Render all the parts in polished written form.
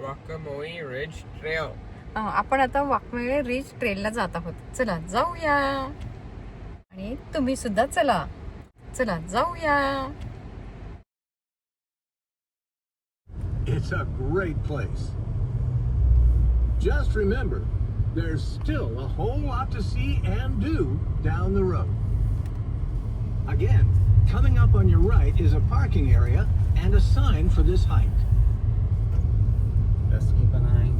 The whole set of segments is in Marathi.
Wakamoe Ridge Trail. आपण आता वाकमेळे रिच ट्रेलला जात आहोत. चला जाऊया. आणि तुम्ही सुद्धा चला. चला जाऊया. It's a great place. Just remember, there's still a whole lot to see and do down the road. Again, coming up on your right is a parking area and a sign for this hike. Let's keep an eye.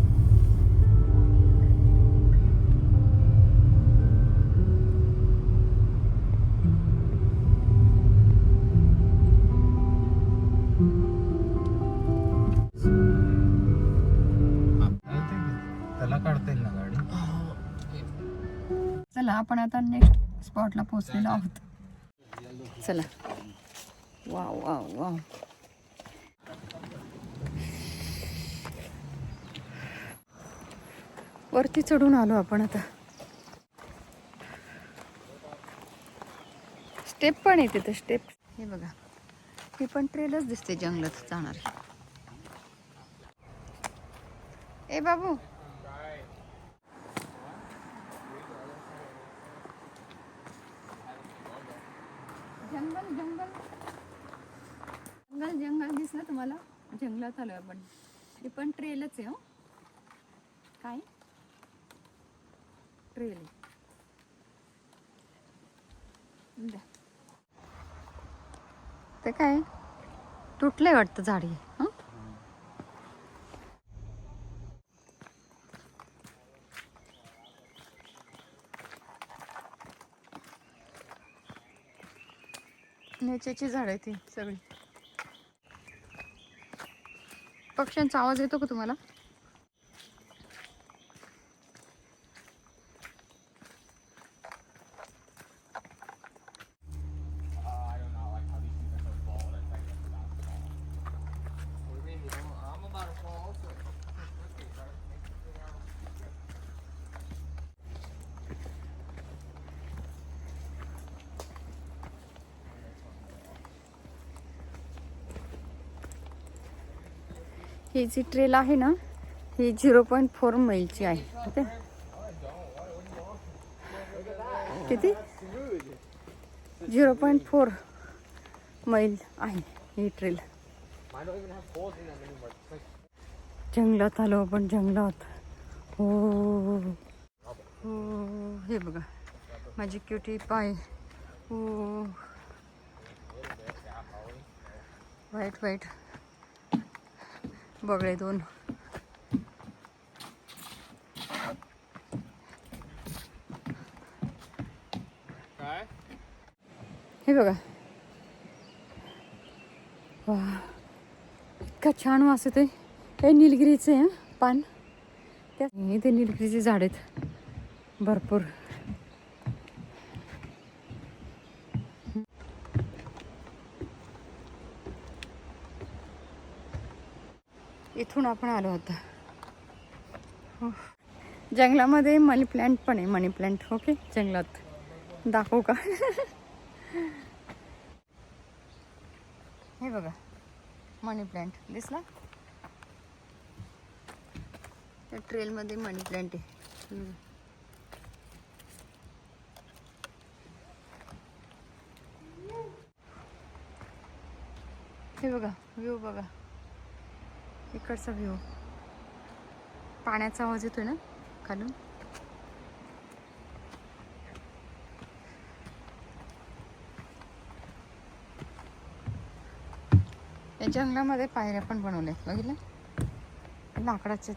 त्याला काढता येईल ना गाडी. चला आपण आता नेक्स्ट स्पॉटला पोहोचलेलो आहोत. चला. Wow wow wow. वरती चढून आलो आपण आता. स्टेप पण आहे तिथे. स्टेप हे बघा. ही पण ट्रेलच दिसते जंगलात जाणारी. ए बाबू. जंगल जंगल जंगल जंगल दिसलं तुम्हाला. जंगलात आलोय आपण. ही पण ट्रेलच आहे. हो काय ट्रेल आहे. ते काय तुटलंय वाटतं झाडी. नेचेची झाड आहे ती सगळी. पक्ष्यांचा आवाज येतो का तुम्हाला? ही जी ट्रेल आहे ना ही 0.4 मैलची आहे. ओके किती 0.4 मैल आहे ही ट्रेल. जंगलात आलो आपण. जंगलात. हो हो हे बघा माझी क्युटी पाय. हो व्हाईट व्हाईट बगळे दोन. हे बघा. वा इतका छान वास येतोय. हे निलगिरीचे आहे पान. त्या इथे निलगिरीचे झाड आहेत भरपूर. इथून आपण आलो होतो. जंगलामध्ये मनी प्लांट पण आहे. मनी प्लांट. ओके जंगलात दाखवू का? हे बघा मनी प्लांट दिसला. त्या ट्रेलमध्ये मनी प्लांट आहे. हे बघा व्ह्यू बघा. इकडचा व्ह्यू. पाण्याचा आवाज येतोय ना खालून. या जंगलामध्ये पायऱ्या पण बनवल्या बघितलं. लाकडाचे.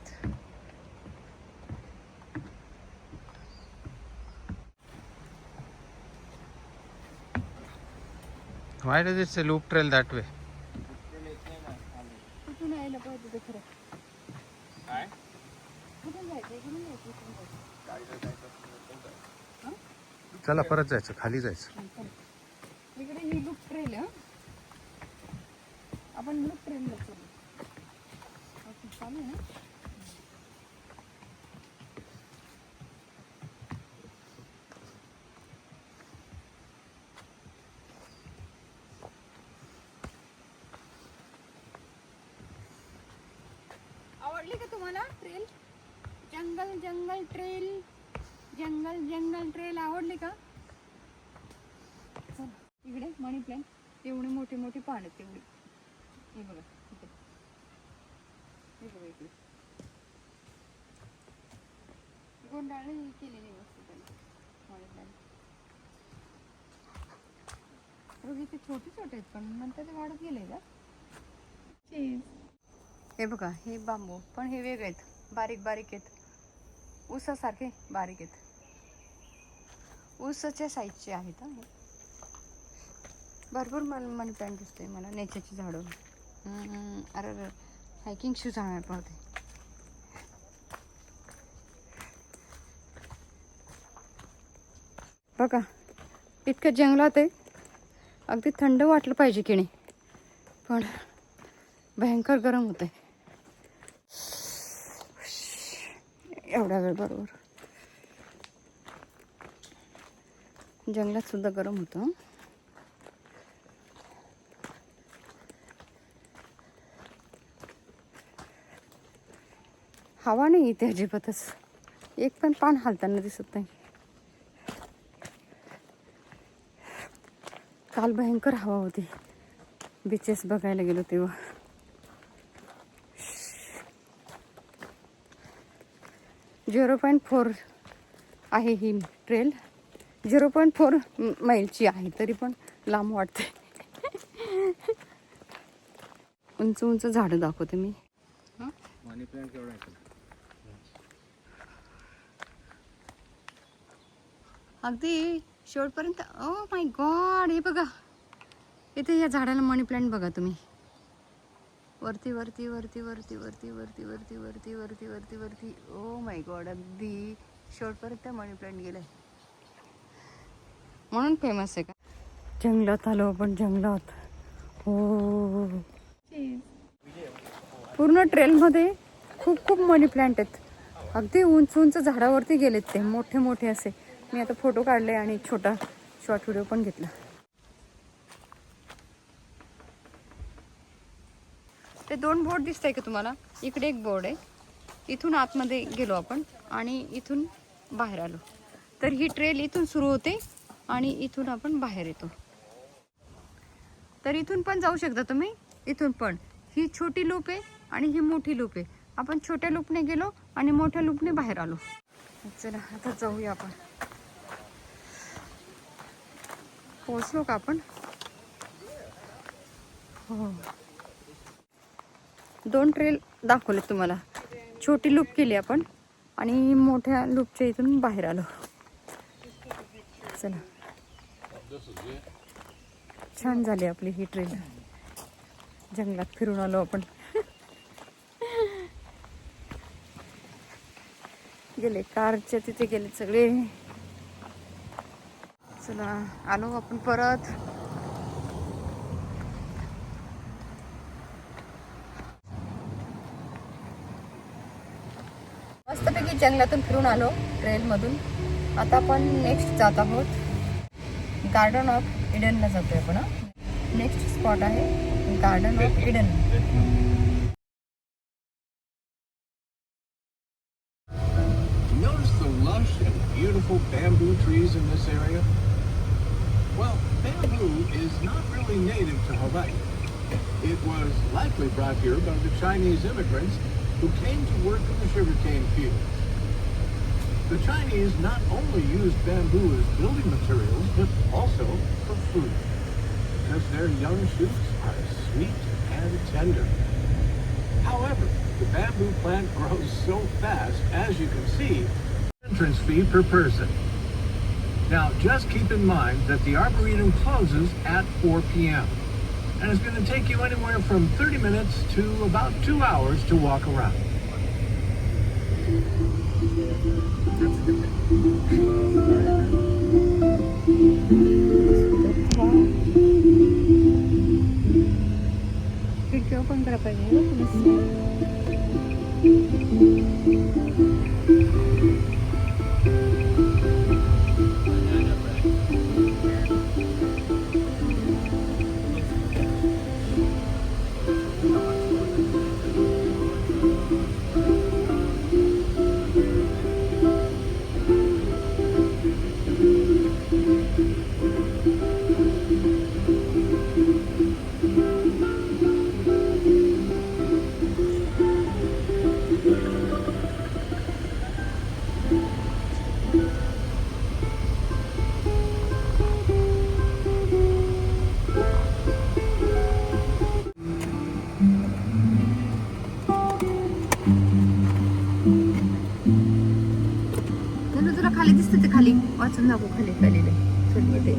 Why does it say loop trail that way? कुठून यायला पाहिजे ते खरं. काय? कुठून जायचं? कुठून जायचं? चला परत जायचं. खाली जायचं. इकडे ही लूप ट्रेल आहे. आपण लूप ट्रेलला चालू. चालू आहे ना. आवडली आवडली का तुम्हाला ट्रेल? जंगल जंगल ट्रेल, जंगल जंगल ट्रेल आवडली का? इकडे मनी प्लांट एवढे मोठे मोठे पान आहेत तेवढी. हे बघा इथे, हे बघा इकडे गोंडाळे केलेली वस्तू त्यांनी मनी प्लांट. इथे छोटे छोटे आहेत पण नंतर ते वाढत गेले का. हे बघा हे बांबू पण हे वेगळे आहेत, बारीक बारीक आहेत, ऊसासारखे बारीक आहेत, ऊसाच्या साईजचे आहेत. हे भरपूर मनी प्लांट दिसते मला, नेचरची झाडं. अरे हायकिंग शूज आणायला पाहते. बघा इतकं जंगलात आहे, अगदी थंड वाटलं पाहिजे की नाही, पण भयंकर गरम होत आहे एवढ्या वेळ. बरोबर जंगलात सुद्धा गरम होतं. हवा नाही इथे अजिबातच, एक पण पान हालताना दिसत नाही. काल भयंकर हवा होती बीचेस बघायला गेलो तेव्हा. 0.4 आहे ही ट्रेल, 0.4 मैलची आहे, तरी पण लांब वाटते. उंच उंच झाडं दाखवते मी. मनी प्लांट केवढा आहे? अगदी शेवटपर्यंत. ओ माय गॉड, हे बघा इथे या झाडाला मनी प्लांट बघा तुम्ही. वरती वरती वरती वरती वरती वरती वरती वरती वरती वरती वरती. ओ माय गॉड, अगदी शेवटपर्यंत मनी प्लांट गेलाय, म्हणून फेमस आहे का. जंगलात आलो आपण, जंगलात. हो पूर्ण ट्रेलमध्ये खूप खूप मनी प्लांट आहेत, अगदी उंच उंच झाडावरती गेलेत ते, मोठे मोठे असे. मी आता फोटो काढले आणि छोटा शॉर्ट व्हिडिओ पण घेतला. ते 2 बोर्ड दिसतंय का तुम्हाला? इकडे एक बोर्ड आहे, इथून आतमध्ये गेलो आपण आणि इथून बाहेर आलो, तर ही ट्रेल इथून सुरू होते आणि इथून आपण बाहेर येतो. तर इथून पण जाऊ शकता तुम्ही, इथून पण. ही छोटी लूप आहे आणि ही मोठी लूप आहे. आपण छोट्या लूपने गेलो आणि मोठ्या लूपने बाहेर आलो. चला आता जाऊया आपण. पोहोचलो का आपण? हो, 2 ट्रेल दाखवले तुम्हाला. छोटी लूप केली आपण आणि मोठ्या लूपच्या इथून बाहेर आलो. चला छान झाली आपली ही ट्रेल. जंगलात फिरून आलो आपण. गेले कारच्या तिथे गेले सगळे. चला आलो आपण परत. मस्तपैकी जंगलातून फिरून आलो ट्रेलमधून. आता आपण नेक्स्ट जात आहोत गार्डन ऑफ इडनला जातोय आपण. नेक्स्ट स्पॉट आहे garden of Eden. Notice the lush and beautiful bamboo trees in this area? Well, bamboo is not really native to Hawaii. It was likely brought here by the Chinese immigrants who came to work in the sugarcane fields. The Chinese not only used bamboo as building materials, but also for food, because their young shoots are sweet and tender. However, the bamboo plant grows so fast, as you can see, entrance fee per person. Now, just keep in mind that the Arboretum closes at 4 p.m. and it's going to take you anywhere from 30 minutes to about 2 hours to walk around. खिडकी ओपन करा पाहिजे. खाली दिसतं ते खाली वाचून दाखव खाली खाली छोटे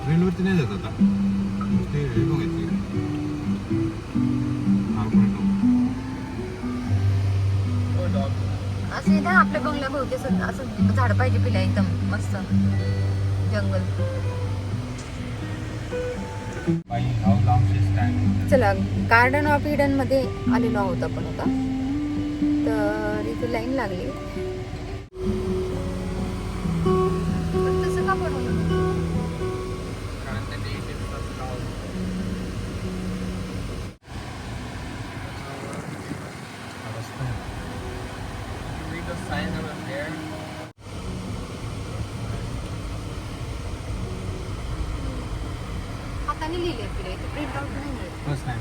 ट्रेनवरती नाही जात आता ते बघायची असं ना आपल्या बंगल्या भोवती असं झाड पाहिजे पिला एकदम मस्त जंगल. चला गार्डन ऑफ इडन मध्ये आलेलो आहोत आपण आता. तर इथे लाईन लागली. तसं का बनवलं? हाताने लिहिले फिरे प्रिंट आउट नाही मिळत. First time.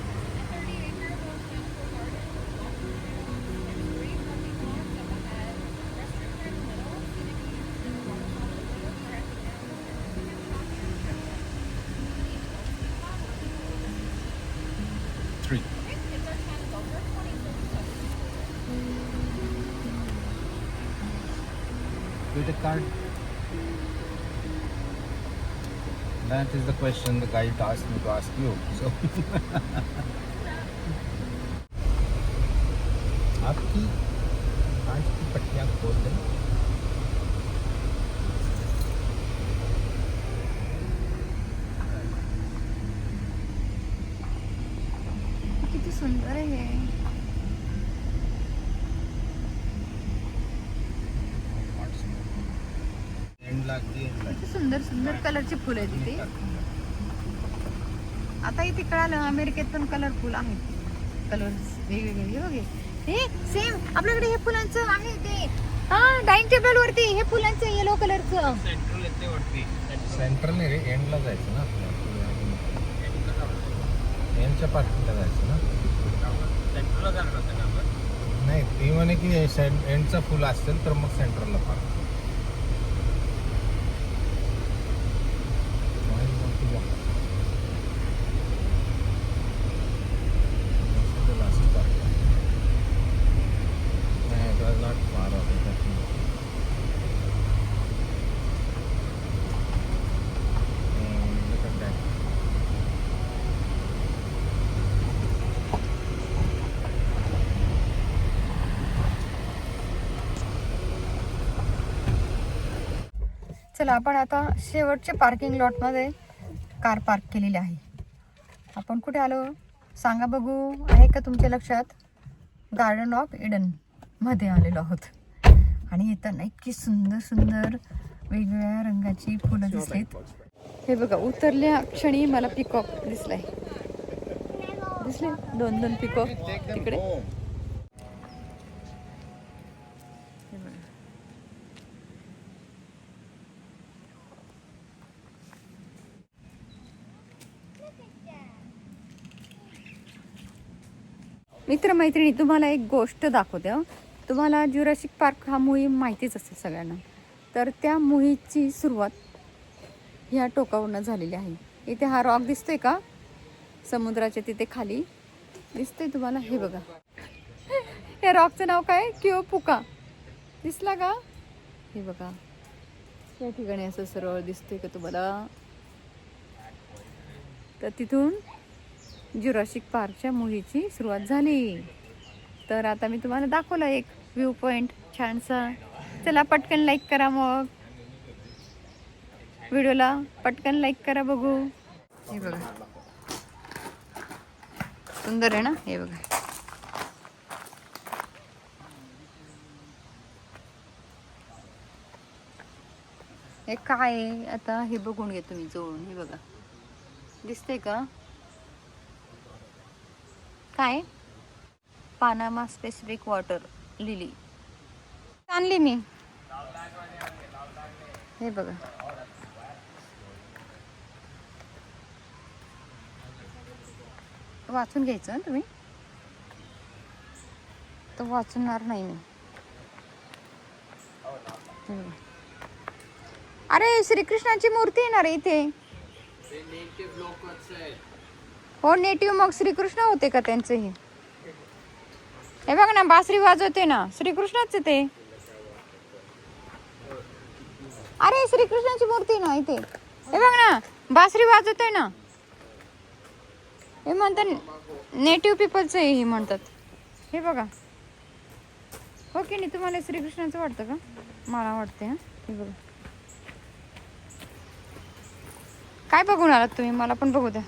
Credit card. That is the question the guide asked me to ask you. So, आपकी आज की पट्टियाँ खोल दें. किती सुंदर आहे हे. किती सुंदर सुंदर कलरची फुलं आहेत तिथे. आता इथे कळालं अमेरिकेत पण कलरफुल आहेत. कलर्स वेगवेगळे बघे. हे सेम आपल्याकडे हे फुलांचं आहे ते डायनिंग टेबल वरती हे फुलांचं येलो कलरचं. सेंट्रल येते वरती. सेंट्रल नाही रे, एंडला जायचं ना आपल्याला. एंडच्या पार्किंगला जायचं ना. सेंट्रलला जाणार होतं ना आपण. नाही ती म्हणे की एंडचा फुल असेल तर मग सेंट्रलला पार्क. चला आपण आता शेवटच्या पार्किंग लॉटमध्ये कार पार्क केलेली आहे. आपण कुठे आलो सांगा बघू. आहे का तुमच्या लक्षात? गार्डन ऑफ इडन मध्ये आलेलो आहोत. आणि येताना इतकी सुंदर सुंदर वेगवेगळ्या रंगाची फुलं दिसलीत. हे बघा उतरल्या क्षणी मला पिकॉक दिसले 2 पिकॉक तिकडे. मित्रमैत्रिणी तुम्हाला एक गोष्ट दाखवते. तुम्हाला ज्युरासिक पार्क हा मोहीम माहितीच असेल सगळ्यांना. तर त्या मोहीमची सुरुवात ह्या टोकावरून झालेली आहे. इथे हा रॉक दिसतोय का समुद्राच्या तिथे खाली दिसतोय तुम्हाला. हे बघा या रॉकचं नाव काय क्योपुका दिसला का? हे बघा या ठिकाणी असं सरळ दिसतोय का तुम्हाला? तर तिथून ज्युरासिक पार्कच्या मोहीची सुरुवात झाली. तर आता मी तुम्हाला दाखवलं एक व्ह्यू पॉइंट छानसा. चला पटकन लाईक करा. मग व्हिडिओला पटकन लाईक करा बघू. हे बघा सुंदर आहे ना. हे बघा हे काय आहे आता हे बघून घे तुम्ही जवळून. हे बघा दिसतंय का काय? पानामा स्पेसिफिक वॉटर लिली आणली मी. हे बघा वाचून घ्यायचं तुम्ही. तर वाचणार नाही मी. अरे श्रीकृष्णाची मूर्ती येणार आहे इथे. हो नेटिव्ह मग श्रीकृष्ण होते का त्यांचे हे बघ ना बासरी वाजवते ना श्रीकृष्णच ते अरे श्रीकृष्णाची मूर्ती ना इथे हे बघ ना बासरी वाजवते ना हे म्हणतात नेटिव्ह पीपलच हे म्हणतात हे बघा हो की नाही तुम्हाला श्रीकृष्णाचं वाटतं का मला वाटते हे बघा काय बघून आलात तुम्ही मला पण बघू द्या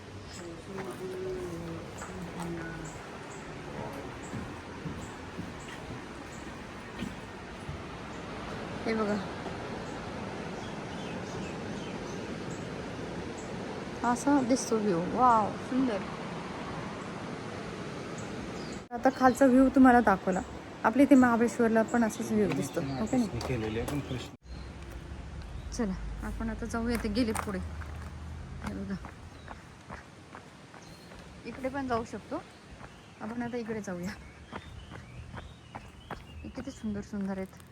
हे बघा असा दिसतो व्ह्यू वाव सुंदर आता खालचा व्ह्यू तुम्हाला दाखवला आपल्या इथे महाबळेश्वरला पण असाच व्ह्यू दिसतो ओके नाही चला आपण आता जाऊया ते गेले पुढे हे बघा इकडे पण जाऊ शकतो आपण आता इकडे जाऊया किती सुंदर सुंदर आहेत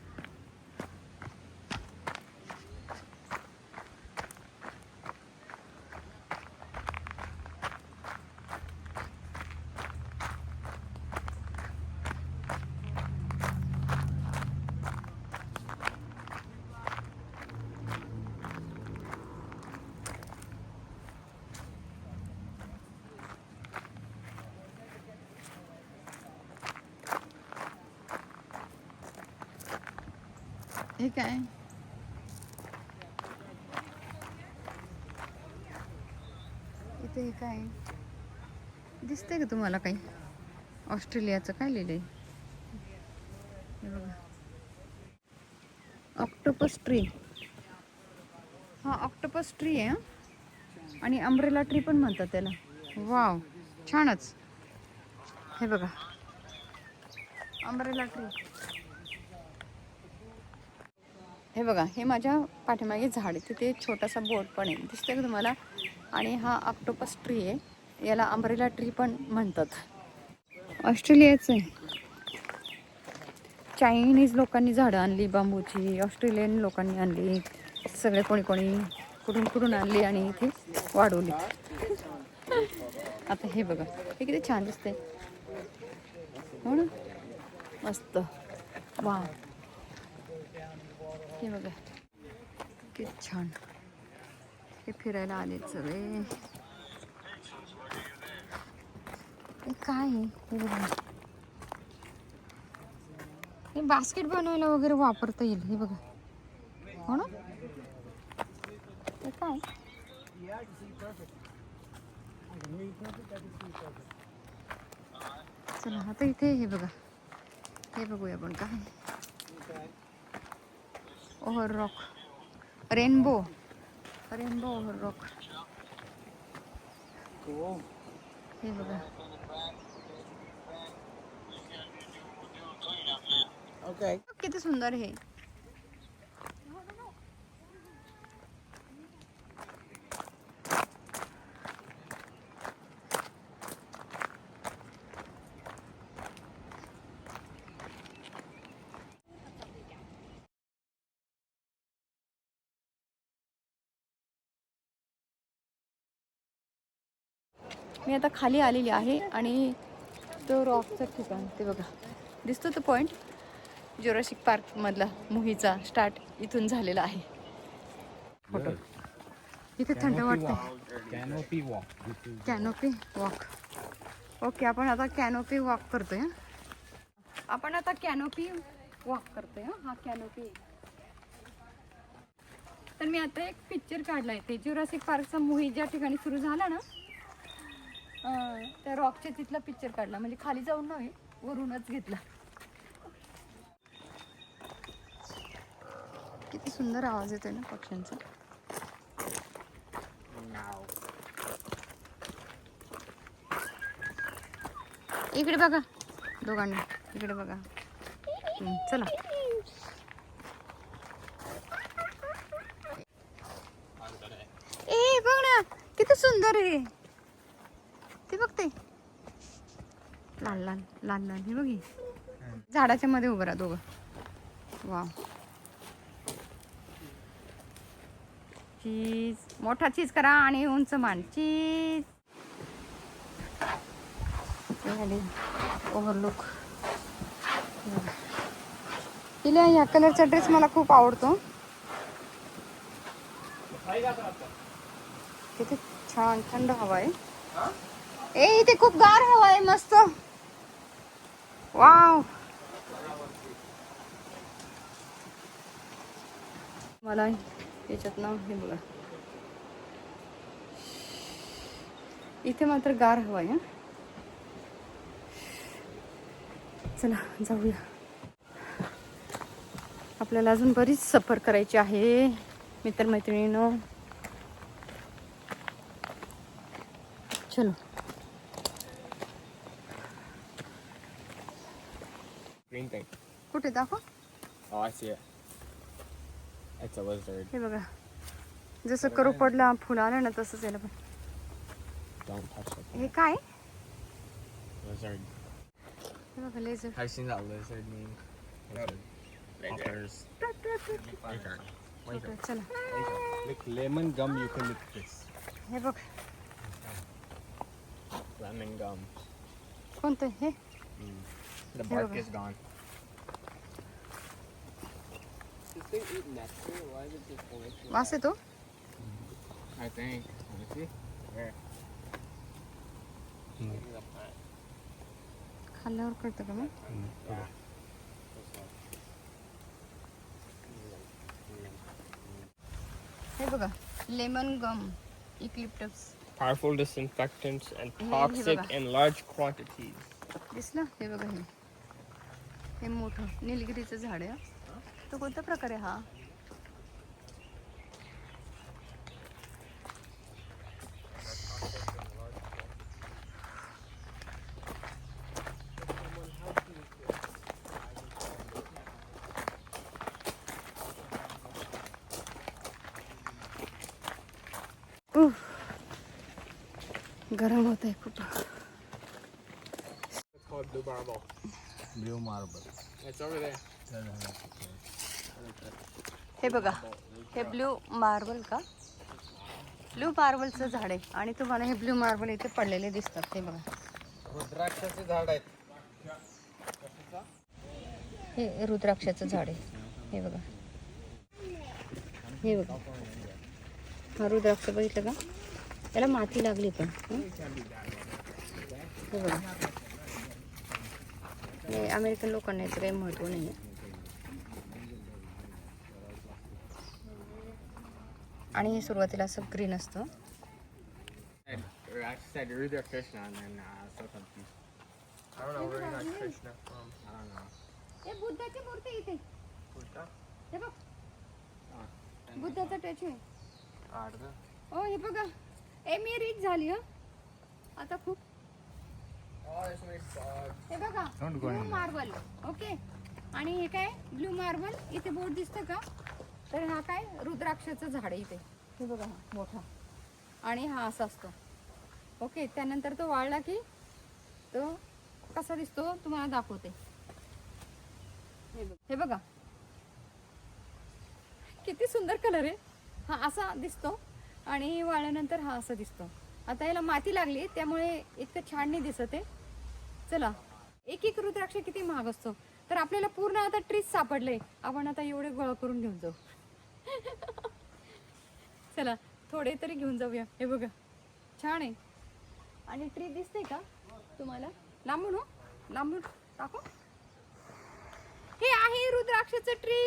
हे काय इथे हे काय दिसतंय का तुम्हाला काही ऑस्ट्रेलियाचं काय लिहिलंय हे बघा ऑक्टोपस ट्री हा ऑक्टोपस ट्री आहे आणि अम्ब्रेला ट्री पण म्हणतात त्याला वाव छानच हे बघा अम्ब्रेला ट्री हे बघा हे माझ्या पाठीमागे झाड आहे तिथे छोटासा बोर्ड पण आहे दिसतंय का तुम्हाला आणि हा ऑक्टोपस ट्री आहे याला अम्ब्रेला ट्री पण म्हणतात ऑस्ट्रेलियाचं आहे चायनीज लोकांनी झाडं आणली बांबूची ऑस्ट्रेलियन लोकांनी आणली सगळे कोणी कोणी कुठून आणली आणि इथे वाढवली आता हे बघा हे किती छान दिसतंय हो ना मस्त वा हे बघा किती छान हे फिरायला आले सगळे हे काय आहे हे बघा हे बास्केट बनवायला वगैरे वापरता येईल हे बघा हो ना हे काय चला आता इथे हे बघा हे बघूया आपण काय over rock rainbow over rock हे बघा ओके किती सुंदर हे मी आता खाली आलेली आहे आणि तो रॉकचं ठिकाण ते बघा दिसतो तो पॉईंट जुरासिक पार्क मधला मूव्हीचा स्टार्ट इथून झालेला आहे फोटो इथे थंड वाटतं कॅनोपी वॉक ओके आपण आता कॅनोपी वॉक करतोय आपण आता कॅनोपी वॉक करतोय हा कॅनोपी तर मी आता एक पिक्चर काढलाय ते जुरासिक पार्कचा मूव्ही ज्या ठिकाणी सुरू झाला ना त्या रॉकच्या तिथला पिक्चर काढला म्हणजे खाली जाऊन नव्हे वरूनच घेतला किती सुंदर आवाज येतोय ना पक्ष्यांचा इकडे बघा दोघांना इकडे बघा चला ए बघ ना किती सुंदर आहे ते बघते लाल लाल लाल लाल हे बघी झाडाच्या मध्ये उभं राहा दोघं वा चीज, मोठा चीज करा आणि उंच मान चीज. ओव्हरलुक. तिला ह्या कलरचा ड्रेस मला खूप आवडतो. किती छान थंड हवा आहे. इथे खूप गार हवा आहे. मस्त. वाव. मला याच्यात ना हे बघा, इथे मात्र गार हवा आहे. चला जाऊया. आपल्याला अजून बरीच सफर करायची आहे मित्रमैत्रिणींनो. चलो. Green thing. कुठे दाखव. Oh, I see it. It's a lizard. हे बघा, जसं करू पडला फुल आलं ना तसंच याला पण. Don't touch it. हे काय? Lizard. हे बघा laser. Have you seen that lizard meme? Lizard. Hoppers. चला. Like lemon gum eucalyptus. हे bak. Lemon gum. कोणतं हे? The bark is gone. Does this eat nectar? Why is it just going through? वास येतो? I think. Let me see. Where? खाल्ल्यावर कळतं का मग? हे बघा, lemon gum eucalyptus. Powerful disinfectants and हे toxic बघा. in large quantities. दिसलं? हे बघा, हे मोठं निलगिरीचं झाड आहे. तो कोणता प्रकार आहे हा? गरम होत आहे खूप. It's called blue marble. Blue marble. It's over there. हे बघा, हे ब्ल्यू मार्बल का? ब्ल्यू मार्बलचं झाड आहे आणि तुम्हाला हे ब्ल्यू मार्बल इथे पडलेले दिसतात. हे बघा, रुद्राक्षाचे झाड आहेत. हे रुद्राक्षाचं झाड आहे. हे बघा, हे बघा, हा रुद्राक्ष बघितलं का? त्याला माती लागली पण. हे बघा, हे अमेरिकन लोकांना याचं काही महत्त्व नाही आहे. आणि हे सुरुवातीला असं ग्रीन असतं. I said Rudra Krishna and then so confused. I don't know where you got Krishna from. I don't know. हे बुद्धाची मूर्ती इथे. Buddha? हे बघ, बुद्धाचा टॅच आहे. Arda. ओ हे बघा, मी रिच झाली हं आता खूप. Oh, there's my dog. हे बघा, Don't go blue in. Marble. Okay, आणि हे काय ब्लू मार्बल इथे बोर्ड दिसतं का? तर हा काय रुद्राक्षाचं झाड आहे इथे. हे बघा, हा मोठा आणि हा असा असतो. ओके, त्यानंतर तो वाळला की तो कसा दिसतो तुम्हाला दाखवते. हे बघा किती सुंदर कलर आहे. हा असा दिसतो आणि वाळल्यानंतर हा असा दिसतो. आता याला माती लागली त्यामुळे इतकं छान नाही दिसत आहे. चला, एक एक रुद्राक्ष किती महाग असतो. तर आपल्याला पूर्ण आता ट्रीज सापडले. आपण आता एवढे गोळा करून घेऊन जाऊ. चला, थोडे तरी घेऊन जाऊया. हे बघा, छान आहे. आणि ट्री दिसते का तुम्हाला? लांबून हो, लांबून टाकू. हे आहे रुद्राक्षाचं ट्री.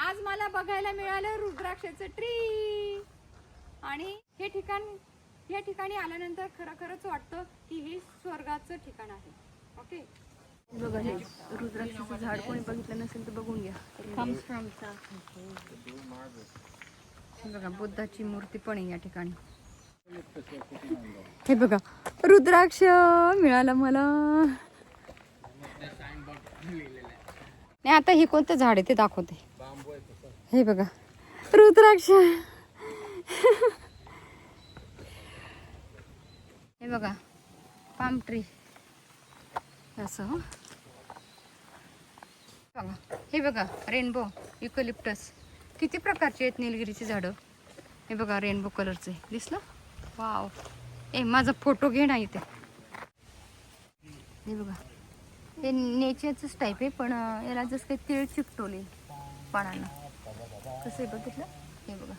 आज मला बघायला मिळालं रुद्राक्षाचं ट्री. आणि हे ठिकाण, या ठिकाणी आल्यानंतर खरंच वाटतं की हे स्वर्गाचं ठिकाण आहे. ओके, बघा, हे रुद्राक्षाचं झाड कोणी बघितलं नसेल तर बघून घ्या. हे बघा, बुद्धाची मूर्ती पण आहे या ठिकाणी. हे बघा, रुद्राक्ष मिळाला मला. नाही, आता हे कोणतं झाड आहे ते दाखवते. हे बघा, रुद्राक्ष. हे बघा, पाम ट्री असं. बघा, हे बघा, रेनबो युकलिप्टस. किती प्रकारचे आहेत निलगिरीची झाडं. हे बघा रेनबो कलरचे दिसलं. वाव. ए माझा फोटो घे ना इथे. हे बघा हे नेचरचंच टाईप आहे, पण याला जसं काही तीळ चिकटवले पानांना कसं आहे बघितलं. हे बघा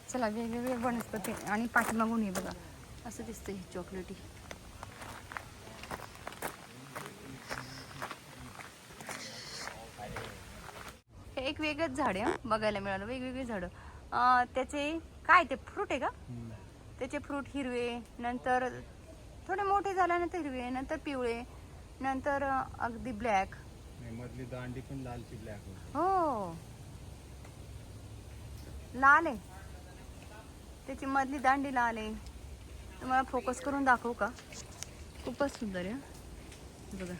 चला वेगवेगळे वनस्पती आणि पाठीमागून हे बघा असं दिसतंय चॉकलेटी. हे एक वेगळंच झाड आहे बघायला मिळालं. वेगवेगळे झाडं त्याचे काय ते फ्रूट आहे का. त्याचे फ्रूट हिरवे, नंतर थोडे मोठे झाल्यानंतर हिरवे, नंतर पिवळे, नंतर अगदी ब्लॅक. मधली दांडी पण लालची ब्लॅक. हो लाल आहे त्याची मधली दांडी लाल आहे. तुम्हाला फोकस करून दाखवू का. खूपच सुंदर आहे बघा.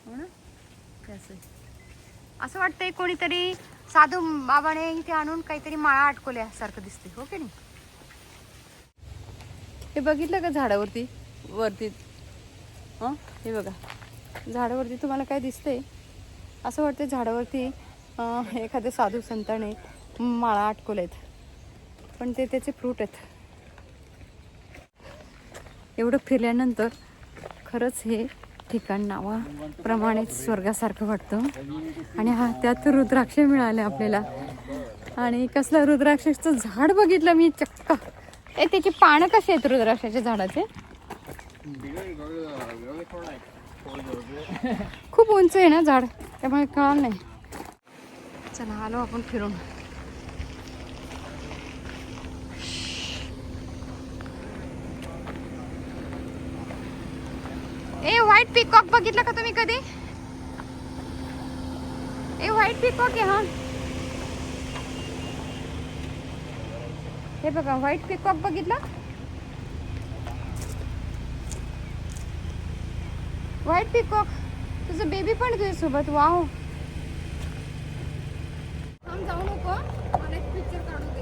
हो ना असं वाटतंय कोणीतरी साधू बाबाने इथे आणून काहीतरी माळा अटकवल्यासारखं दिसते. हो की नाही. हे बघितलं का झाडावरती वरती. हे बघा झाडावरती तुम्हाला काय दिसतंय. असं वाटतं झाडावरती एखाद्या साधू संताने माळा अटकवल्यात, पण ते त्याचे फ्रूट आहेत. एवढं फिरल्यानंतर खरंच हे ठिकाण नावाप्रमाणेच स्वर्गासारखं वाटतं. आणि हा त्यात रुद्राक्ष मिळाले आपल्याला. आणि कसलं रुद्राक्षाचं झाड बघितलं मी चक्क. त्याची पानं कशी आहेत रुद्राक्षाच्या झाडाचे. खूप उंच आहे ना झाड, त्यामुळे कळालं नाही. चला आलो आपण फिरून. ए व्हाईट पिकॉक बघितलं का तुम्ही कधी. ए व्हाईट पिकॉक आहे हा. हे बघा व्हाईट पिकॉक बघितलं. व्हाईट पिकॉक तुझं बेबी पण तुझ्यासोबत. वाव. हम जाऊ नको मला एक पिक्चर काढू दे.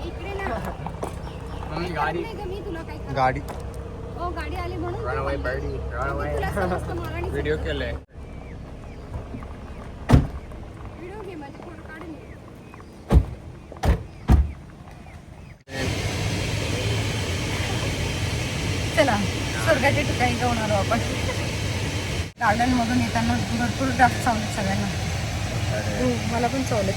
इकडे ना गाडी नाही का मी तुला काय करू? गाडी ओ गाडी आली म्हणून Run away, birdie. Run away. तुला समजतं मला आणि व्हिडिओ केले. व्हिडिओ घे माझे फोटो काढून घे. चला स्वर्गाच्या ठिकाणी जाऊन आलो आपण. गार्डन मधून येताना भरपूर ड्राफ्ट चावले सगळ्यांना. मला पण चावले.